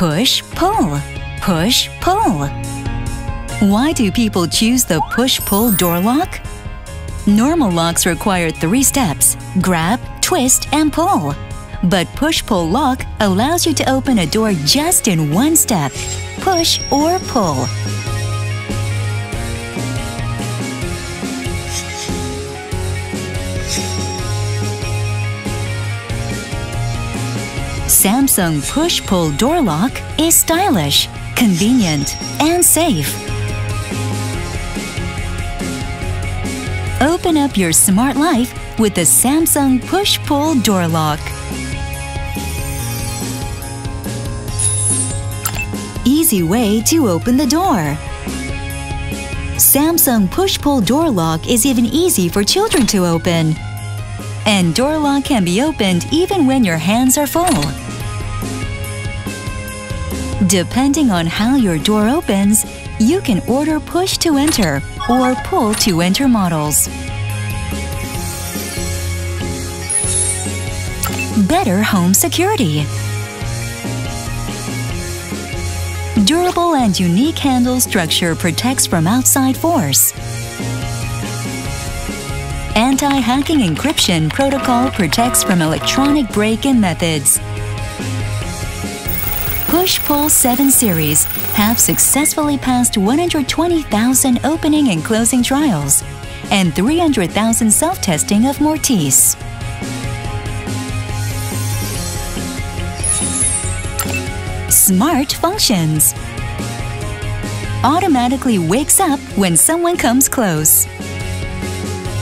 Push-pull, push-pull. Why do people choose the push-pull door lock? Normal locks require 3 steps: grab, twist, and pull. But push-pull lock allows you to open a door just in 1 step: push or pull. Samsung push-pull door lock is stylish, convenient, and safe. Open up your smart life with the Samsung push-pull door lock. Easy way to open the door. Samsung push-pull door lock is even easy for children to open. And door lock can be opened even when your hands are full. Depending on how your door opens, you can order push to enter or pull to enter models. Better home security. Durable and unique handle structure protects from outside force. Anti-hacking encryption protocol protects from electronic break-in methods. Push-Pull 7 series have successfully passed 120,000 opening and closing trials and 300,000 self-testing of Mortise. Smart functions. Automatically wakes up when someone comes close.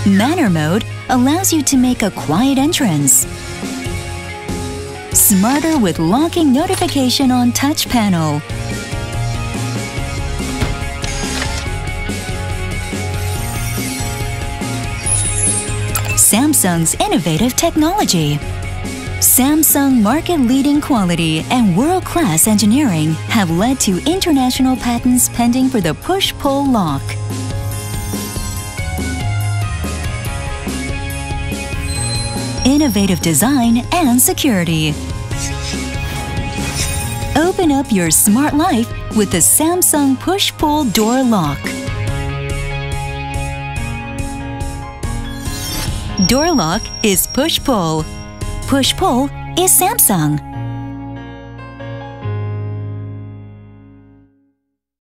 Manner mode allows you to make a quiet entrance. Smarter with locking notification on touch panel. Samsung's innovative technology. Samsung market-leading quality and world-class engineering have led to international patents pending for the push-pull lock. Innovative design and security. Open up your smart life with the Samsung push-pull door lock. Door lock is push-pull. Push-pull is Samsung.